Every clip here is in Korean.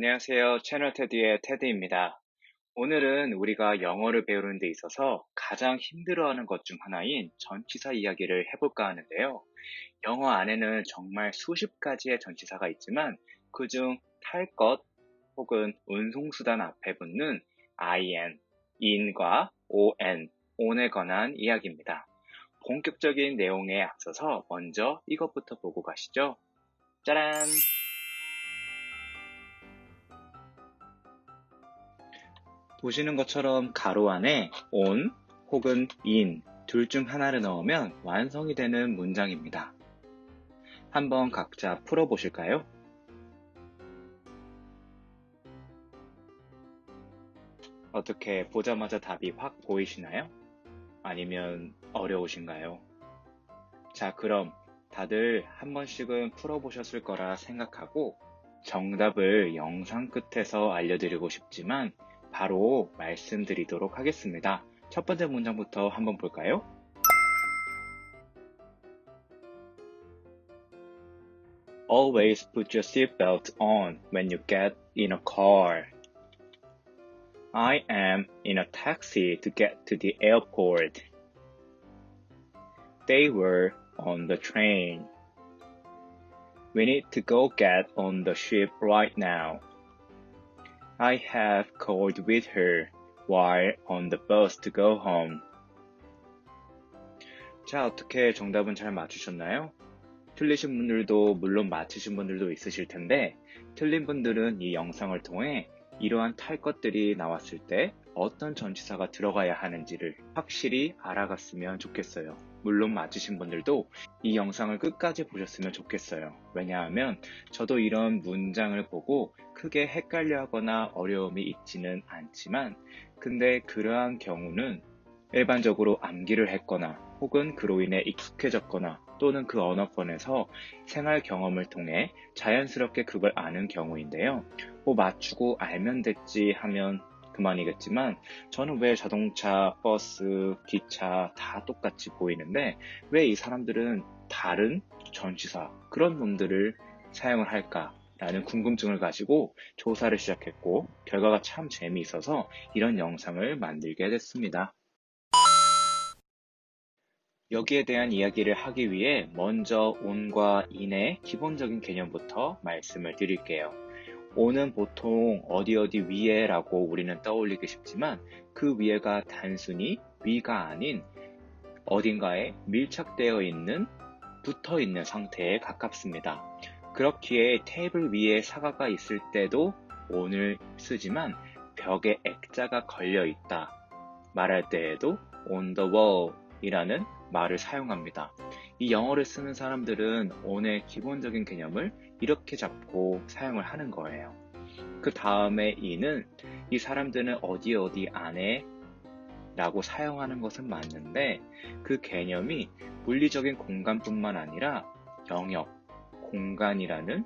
안녕하세요. 채널 테드의 테드입니다. 오늘은 우리가 영어를 배우는 데 있어서 가장 힘들어하는 것 중 하나인 전치사 이야기를 해볼까 하는데요. 영어 안에는 정말 수십 가지의 전치사가 있지만 그중 탈 것 혹은 운송수단 앞에 붙는 in, in과 on에 관한 이야기입니다. 본격적인 내용에 앞서서 먼저 이것부터 보고 가시죠. 짜란! 보시는 것처럼 가로 안에 on 혹은 in 둘 중 하나를 넣으면 완성이 되는 문장입니다. 한번 각자 풀어보실까요? 어떻게 보자마자 답이 확 보이시나요? 아니면 어려우신가요? 자, 그럼 다들 한 번씩은 풀어보셨을 거라 생각하고 정답을 영상 끝에서 알려드리고 싶지만 바로 말씀드리도록 하겠습니다. 첫 번째 문장부터 한번 볼까요? Always put your seatbelt on when you get in a car. I am in a taxi to get to the airport. They were on the train. We need to go get on the ship right now. I have called with her while on the bus to go home. 자, 어떻게 정답은 잘 맞추셨나요? 틀리신 분들도 물론 맞히신 분들도 있으실 텐데 틀린 분들은 이 영상을 통해 이러한 탈 것들이 나왔을 때 어떤 전치사가 들어가야 하는지를 확실히 알아갔으면 좋겠어요. 물론 맞으신 분들도 이 영상을 끝까지 보셨으면 좋겠어요. 왜냐하면 저도 이런 문장을 보고 크게 헷갈려 하거나 어려움이 있지는 않지만 근데 그러한 경우는 일반적으로 암기를 했거나 혹은 그로 인해 익숙해졌거나 또는 그 언어권에서 생활 경험을 통해 자연스럽게 그걸 아는 경우인데요. 뭐 맞추고 알면 됐지 하면 그만이겠지만 저는 왜 자동차, 버스, 기차 다 똑같이 보이는데 왜 이 사람들은 다른 전치사 그런 놈들을 사용을 할까? 라는 궁금증을 가지고 조사를 시작했고 결과가 참 재미있어서 이런 영상을 만들게 됐습니다. 여기에 대한 이야기를 하기 위해 먼저 on과 in의 기본적인 개념부터 말씀을 드릴게요. on은 보통 어디 위에 라고 우리는 떠올리기 쉽지만 그 위에가 단순히 위가 아닌 어딘가에 밀착되어 있는 붙어 있는 상태에 가깝습니다. 그렇기에 테이블 위에 사과가 있을 때도 on을 쓰지만 벽에 액자가 걸려 있다 말할 때에도 on the wall 이라는 말을 사용합니다. 이 영어를 쓰는 사람들은 on의 기본적인 개념을 이렇게 잡고 사용을 하는 거예요. 그 다음에 in은 이 사람들은 어디 안에 라고 사용하는 것은 맞는데 그 개념이 물리적인 공간뿐만 아니라 영역, 공간이라는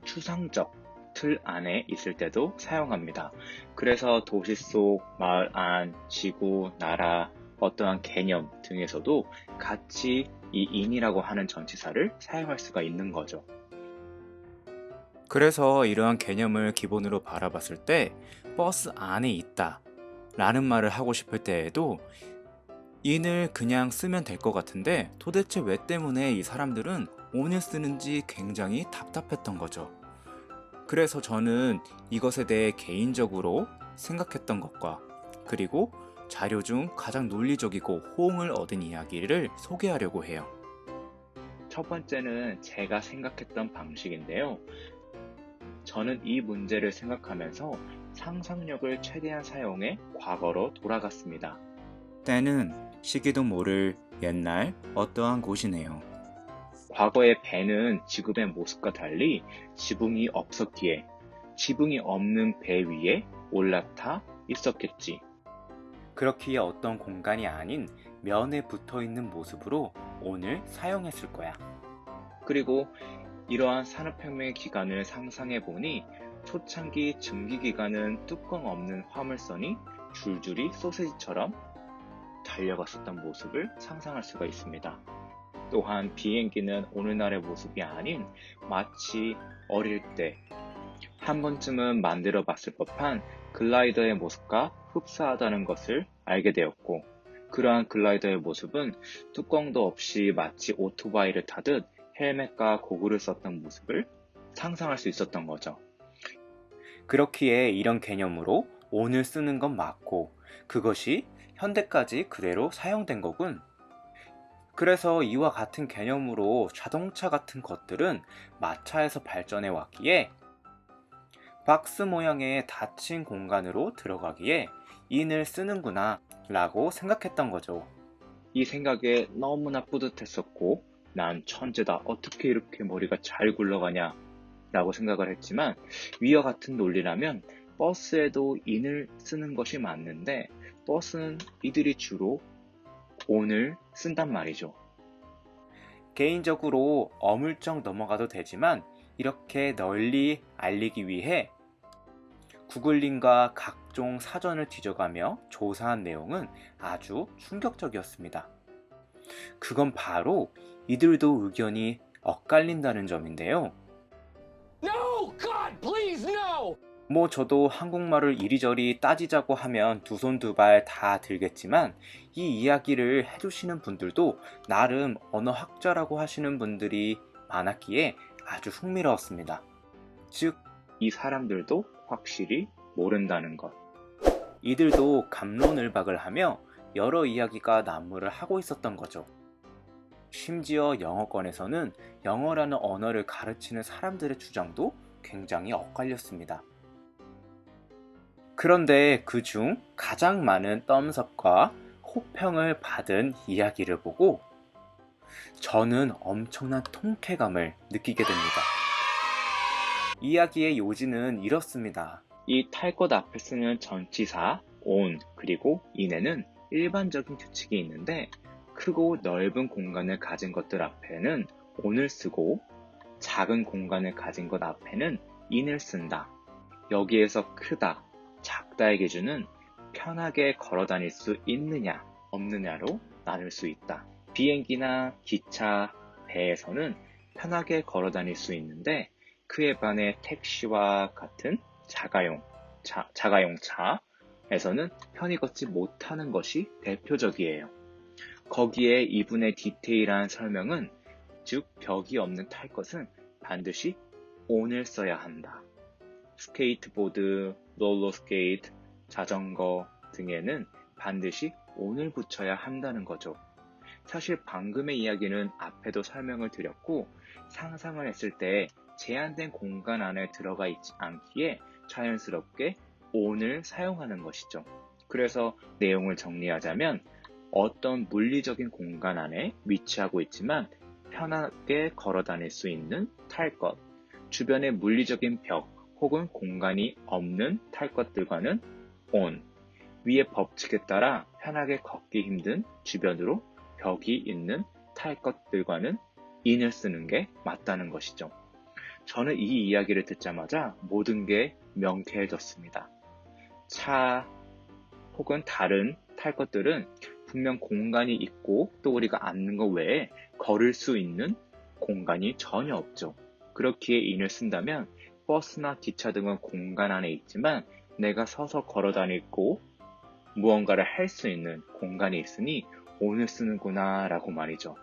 추상적 틀 안에 있을 때도 사용합니다. 그래서 도시 속, 마을 안, 지구, 나라, 어떠한 개념 등에서도 같이 이 in이라고 하는 전치사를 사용할 수가 있는 거죠. 그래서 이러한 개념을 기본으로 바라봤을 때 버스 안에 있다 라는 말을 하고 싶을 때에도 in을 그냥 쓰면 될 것 같은데 도대체 왜 때문에 이 사람들은 on을 쓰는지 굉장히 답답했던 거죠. 그래서 저는 이것에 대해 개인적으로 생각했던 것과 그리고 자료 중 가장 논리적이고 호응을 얻은 이야기를 소개하려고 해요. 첫 번째는 제가 생각했던 방식인데요. 저는 이 문제를 생각하면서 상상력을 최대한 사용해 과거로 돌아갔습니다. 때는 시기도 모를 옛날 어떠한 곳이네요. 과거의 배는 지금의 모습과 달리 지붕이 없었기에 지붕이 없는 배 위에 올라타 있었겠지. 그렇기에 어떤 공간이 아닌 면에 붙어 있는 모습으로 on을 사용했을 거야. 그리고 이러한 산업혁명의 기간을 상상해 보니 초창기 증기기관은 뚜껑 없는 화물선이 줄줄이 소세지처럼 달려갔었던 모습을 상상할 수가 있습니다. 또한 비행기는 오늘날의 모습이 아닌 마치 어릴 때 한 번쯤은 만들어 봤을 법한 글라이더의 모습과 흡사하다는 것을 알게 되었고, 그러한 글라이더의 모습은 뚜껑도 없이 마치 오토바이를 타듯 헬멧과 고글을 썼던 모습을 상상할 수 있었던 거죠. 그렇기에 이런 개념으로 on을 쓰는 건 맞고 그것이 현대까지 그대로 사용된 거군. 그래서 이와 같은 개념으로 자동차 같은 것들은 마차에서 발전해 왔기에 박스 모양의 닫힌 공간으로 들어가기에 in을 쓰는구나 라고 생각했던 거죠. 이 생각에 너무나 뿌듯했었고, 난 천재다. 어떻게 이렇게 머리가 잘 굴러가냐 라고 생각을 했지만, 위와 같은 논리라면 버스에도 in을 쓰는 것이 맞는데, 버스는 이들이 주로 on을 쓴단 말이죠. 개인적으로 어물쩍 넘어가도 되지만 이렇게 널리 알리기 위해 구글링과 각종 사전을 뒤져가며 조사한 내용은 아주 충격적이었습니다. 그건 바로 이들도 의견이 엇갈린다는 점인데요. No! God, please, no! 저도 한국말을 이리저리 따지자고 하면 두 손 두 발 다 들겠지만 이 이야기를 해주시는 분들도 나름 언어학자라고 하시는 분들이 많았기에 아주 흥미로웠습니다. 즉, 이 사람들도 확실히 모른다는 것. 이들도 갑론을박을 하며 여러 이야기가 난무를 하고 있었던 거죠. 심지어 영어권에서는 영어라는 언어를 가르치는 사람들의 주장도 굉장히 엇갈렸습니다. 그런데 그중 가장 많은 덤섭과 호평을 받은 이야기를 보고 저는 엄청난 통쾌감을 느끼게 됩니다. 이야기의 요지는 이렇습니다. 이 탈 것 앞에 쓰는 전치사 on 그리고 in에는 일반적인 규칙이 있는데, 크고 넓은 공간을 가진 것들 앞에는 on을 쓰고 작은 공간을 가진 것 앞에는 in을 쓴다. 여기에서 크다, 작다의 기준은 편하게 걸어 다닐 수 있느냐 없느냐로 나눌 수 있다. 비행기나 기차, 배에서는 편하게 걸어 다닐 수 있는데, 그에 반해 택시와 같은 자가용차에서는 편히 걷지 못하는 것이 대표적이에요. 거기에 이분의 디테일한 설명은, 즉 벽이 없는 탈 것은 반드시 on을 써야 한다. 스케이트보드, 롤러스케이트, 자전거 등에는 반드시 on을 붙여야 한다는 거죠. 사실 방금의 이야기는 앞에도 설명을 드렸고, 상상을 했을 때 제한된 공간 안에 들어가 있지 않기에 자연스럽게 on을 사용하는 것이죠. 그래서 내용을 정리하자면, 어떤 물리적인 공간 안에 위치하고 있지만 편하게 걸어 다닐 수 있는 탈 것, 주변에 물리적인 벽 혹은 공간이 없는 탈 것들과는 on, 위의 법칙에 따라 편하게 걷기 힘든 주변으로 벽이 있는 탈 것들과는 in을 쓰는 게 맞다는 것이죠. 저는 이 이야기를 듣자마자 모든 게 명쾌해졌습니다. 차 혹은 다른 탈 것들은 분명 공간이 있고 또 우리가 앉는 것 외에 걸을 수 있는 공간이 전혀 없죠. 그렇기에 in을 쓴다면 버스나 기차 등은 공간 안에 있지만 내가 서서 걸어 다니고 무언가를 할 수 있는 공간이 있으니 on을 쓰는구나 라고 말이죠.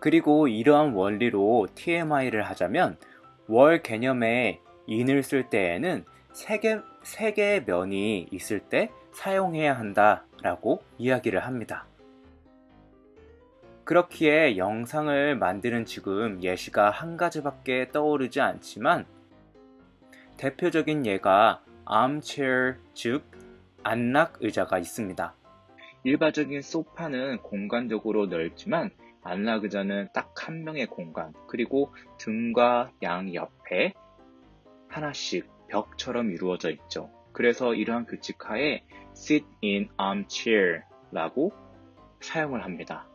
그리고 이러한 원리로 TMI를 하자면 월 개념에 in을 쓸 때에는 세 개의 면이 있을 때 사용해야 한다라고 이야기를 합니다. 그렇기에 영상을 만드는 지금 예시가 한 가지밖에 떠오르지 않지만 대표적인 예가 armchair, 즉 안락 의자가 있습니다. 일반적인 소파는 공간적으로 넓지만 안락 의자는 딱 한 명의 공간, 그리고 등과 양 옆에 하나씩 벽처럼 이루어져 있죠. 그래서 이러한 규칙하에 sit in armchair 라고 사용을 합니다.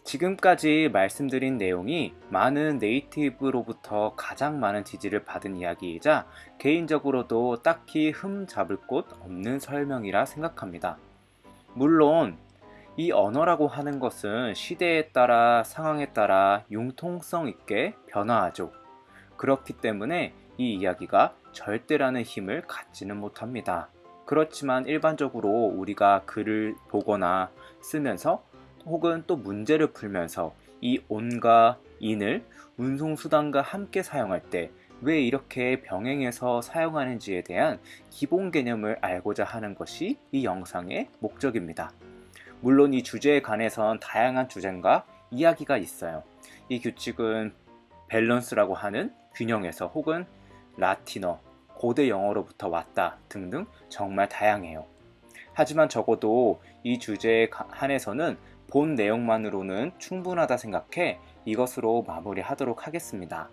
지금까지 말씀드린 내용이 많은 네이티브로부터 가장 많은 지지를 받은 이야기이자 개인적으로도 딱히 흠 잡을 곳 없는 설명이라 생각합니다. 물론 이 언어라고 하는 것은 시대에 따라 상황에 따라 융통성 있게 변화하죠. 그렇기 때문에 이 이야기가 절대라는 힘을 갖지는 못합니다. 그렇지만 일반적으로 우리가 글을 보거나 쓰면서 혹은 또 문제를 풀면서 이 on과 in을 운송수단과 함께 사용할 때 왜 이렇게 병행해서 사용하는지에 대한 기본 개념을 알고자 하는 것이 이 영상의 목적입니다. 물론 이 주제에 관해선 다양한 주장과 이야기가 있어요. 이 규칙은 밸런스라고 하는 균형에서 혹은 라틴어, 고대 영어로부터 왔다 등등 정말 다양해요. 하지만 적어도 이 주제에 한해서는 본 내용만으로는 충분하다 생각해 이것으로 마무리하도록 하겠습니다.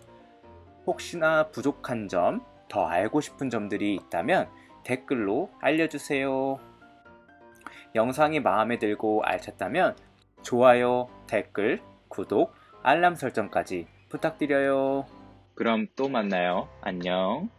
혹시나 부족한 점, 더 알고 싶은 점들이 있다면 댓글로 알려주세요. 영상이 마음에 들고 알찼다면 좋아요, 댓글, 구독, 알람 설정까지 부탁드려요. 그럼 또 만나요. 안녕.